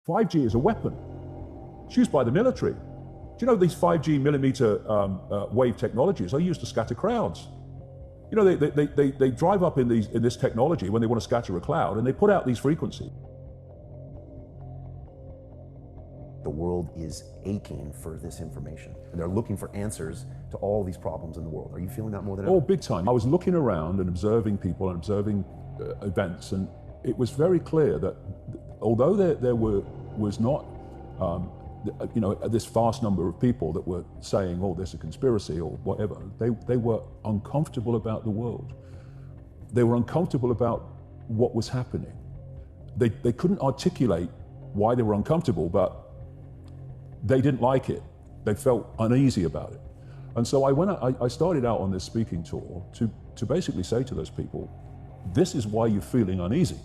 5G is a weapon. It's used by the military. Do you know these 5G millimeter wave technologies are used to scatter crowds? You know, they drive up in this technology when they want to scatter a cloud, and they put out these frequencies. The world is aching for this information, and they're looking for answers to all these problems in the world. Are you feeling that more than ever? Oh, big time. I was looking around and observing people and observing events, and it was very clear that although there was not this vast number of people that were saying, oh, there's a conspiracy or whatever, they were uncomfortable about the world. They were uncomfortable about what was happening. They couldn't articulate why they were uncomfortable, but they didn't like it. They felt uneasy about it. And so I started out on this speaking tour to basically say to those people, this is why you're feeling uneasy,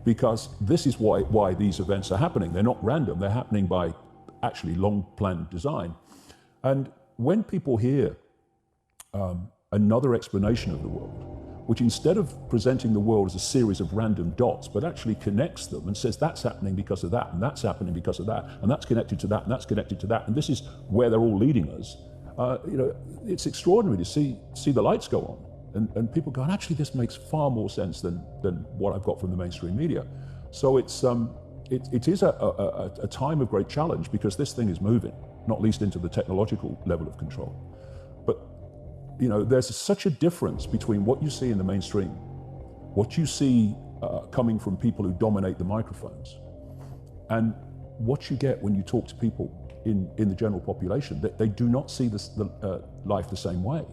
because this is why these events are happening. They're not random, they're happening by actually long planned design. And when people hear another explanation of the world, which instead of presenting the world as a series of random dots, but actually connects them and says that's happening because of that, and that's happening because of that, and that's connected to that, and that's connected to that, and this is where they're all leading us, it's extraordinary to see the lights go on. And people go, actually, this makes far more sense than what I've got from the mainstream media. So it is a time of great challenge, because this thing is moving, not least into the technological level of control. But there's such a difference between what you see in the mainstream, what you see coming from people who dominate the microphones, and what you get when you talk to people in the general population. They do not see life the same way.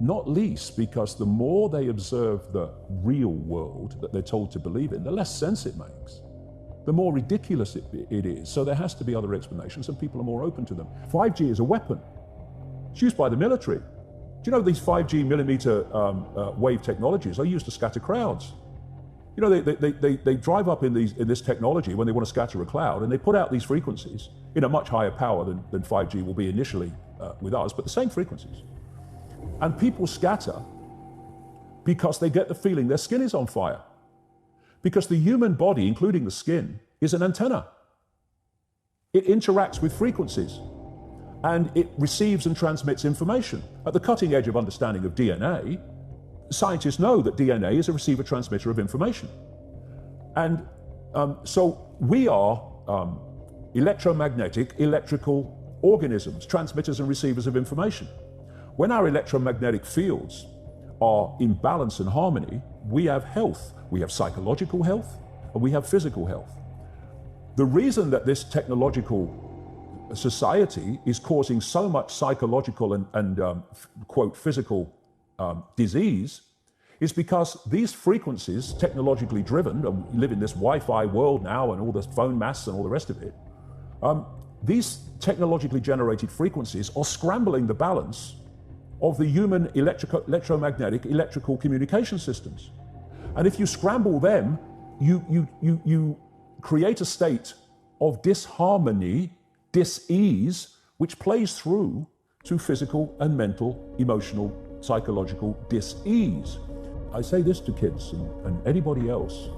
Not least because the more they observe the real world that they're told to believe in, the less sense it makes, the more ridiculous it is. So there has to be other explanations, and people are more open to them. 5G is a weapon. It's used by the military. Do you know these 5G millimeter wave technologies are used to scatter crowds? You know, they drive up in this technology when they want to scatter a cloud, and they put out these frequencies in a much higher power than 5G will be initially with us, but the same frequencies. And people scatter because they get the feeling their skin is on fire. Because the human body, including the skin, is an antenna. It interacts with frequencies, and it receives and transmits information. At the cutting edge of understanding of DNA, scientists know that DNA is a receiver-transmitter of information. And so we are electromagnetic, electrical organisms, transmitters and receivers of information. When our electromagnetic fields are in balance and harmony, we have health. We have psychological health, and we have physical health. The reason that this technological society is causing so much psychological and quote, physical disease is because these frequencies, technologically driven, and we live in this Wi-Fi world now, and all the phone masts and all the rest of it, these technologically generated frequencies are scrambling the balance of the human electromagnetic electrical communication systems. And if you scramble them, you create a state of disharmony, dis-ease, which plays through to physical and mental, emotional, psychological dis-ease. I say this to kids and anybody else.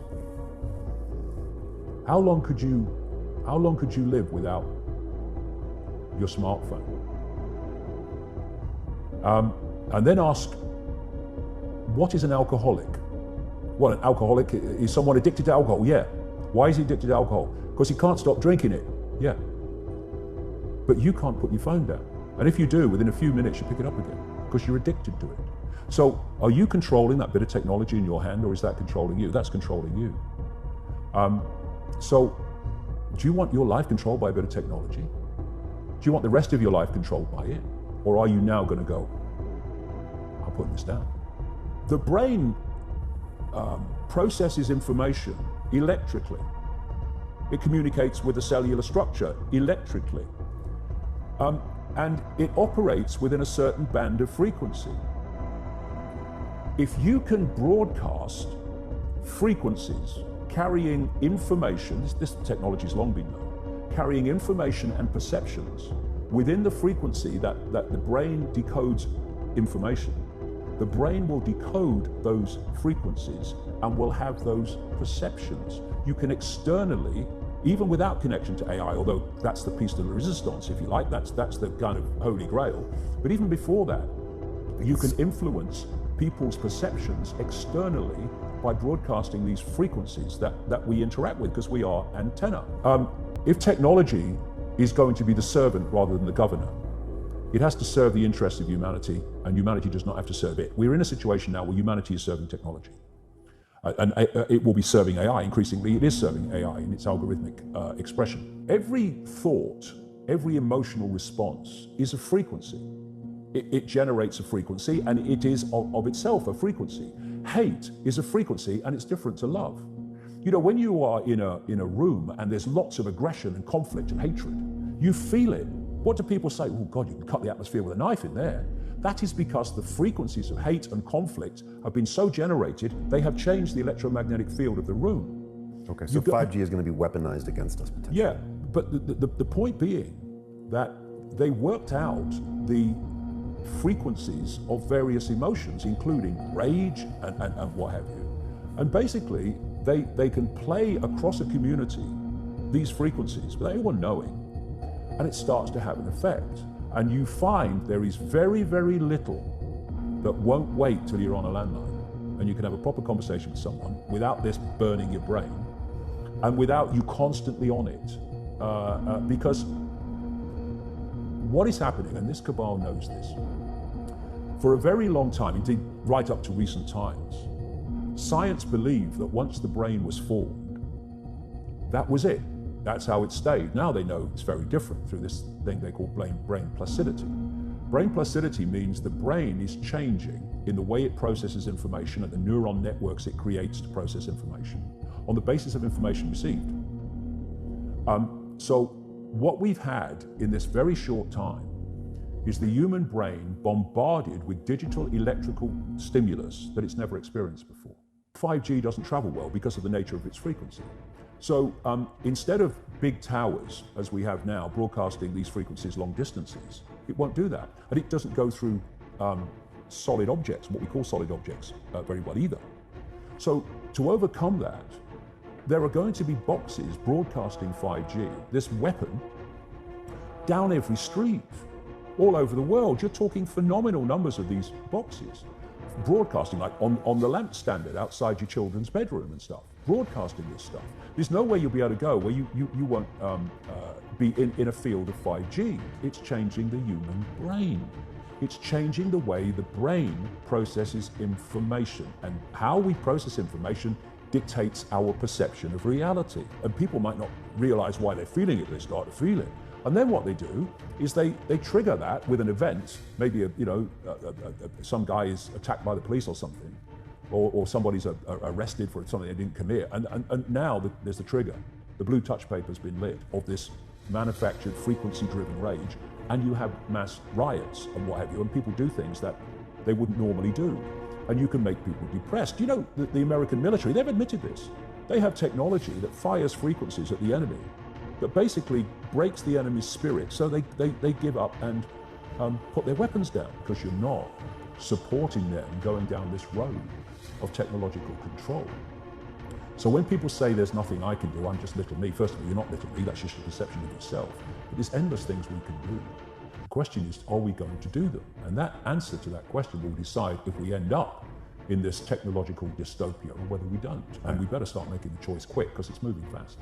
How long could you live without your smartphone? And then ask, what is an alcoholic? Well, an alcoholic is someone addicted to alcohol, yeah. Why is he addicted to alcohol? Because he can't stop drinking it, yeah. But you can't put your phone down. And if you do, within a few minutes, you pick it up again, because you're addicted to it. So are you controlling that bit of technology in your hand, or is that controlling you? That's controlling you. So do you want your life controlled by a bit of technology? Do you want the rest of your life controlled by it? Or are you now going to go, I'm putting this down? The brain processes information electrically. It communicates with the cellular structure electrically. And it operates within a certain band of frequency. If you can broadcast frequencies carrying information, this technology has long been known, carrying information and perceptions within the frequency that the brain decodes information, the brain will decode those frequencies and will have those perceptions. You can externally even without connection to AI, although that's the piece de la resistance, if you like, that's the kind of holy grail. But even before that, you can influence people's perceptions externally by broadcasting these frequencies that we interact with, because we are antenna. If technology is going to be the servant rather than the governor, it has to serve the interests of humanity, and humanity does not have to serve it. We're in a situation now where humanity is serving technology. And it will be serving AI. Increasingly, it is serving AI in its algorithmic expression. Every thought, every emotional response is a frequency. It generates a frequency, and it is of itself a frequency. Hate is a frequency, and it's different to love. You know, when you are in a room and there's lots of aggression and conflict and hatred, you feel it. What do people say? Oh God, you can cut the atmosphere with a knife in there. That is because the frequencies of hate and conflict have been so generated, they have changed the electromagnetic field of the room. Okay, so 5G is going to be weaponized against us potentially. Yeah, but the point being that they worked out the frequencies of various emotions, including rage and what have you. And basically, they can play across a community these frequencies without anyone knowing, and it starts to have an effect. And you find there is very, very little that won't wait till you're on a landline, and you can have a proper conversation with someone without this burning your brain, and without you constantly on it. Because what is happening, and this cabal knows this, for a very long time, indeed right up to recent times, science believed that once the brain was formed, that was it. That's how it stayed. Now they know it's very different through this thing they call brain placidity. Brain placidity means the brain is changing in the way it processes information and the neuron networks it creates to process information on the basis of information received. So what we've had in this very short time is the human brain bombarded with digital electrical stimulus that it's never experienced before. 5G doesn't travel well because of the nature of its frequency. So instead of big towers, as we have now, broadcasting these frequencies long distances, it won't do that. And it doesn't go through solid objects, what we call solid objects, very well either. So to overcome that, there are going to be boxes broadcasting 5G, this weapon, down every street, all over the world. You're talking phenomenal numbers of these boxes, broadcasting like on the lamp standard outside your children's bedroom and stuff, broadcasting this stuff. There's no way you'll be able to go where you won't be in a field of 5G. It's changing the human brain. It's changing the way the brain processes information, and how we process information dictates our perception of reality. And people might not realize why they're feeling it, they start to feel it. And then what they do is they trigger that with an event, maybe some guy is attacked by the police or something, or somebody's arrested for something they didn't commit, and now there's the trigger. The blue touch paper's been lit of this manufactured frequency-driven rage, and you have mass riots and what have you, and people do things that they wouldn't normally do, and you can make people depressed. You know, the American military, they've admitted this. They have technology that fires frequencies at the enemy that basically breaks the enemy's spirit, so they give up and put their weapons down, because you're not supporting them going down this road of technological control. So when people say there's nothing I can do, I'm just little me, first of all, you're not little me, that's just a perception of yourself. But there's endless things we can do. The question is, are we going to do them? And that answer to that question will decide if we end up in this technological dystopia or whether we don't. And we better start making the choice quick, because it's moving fast.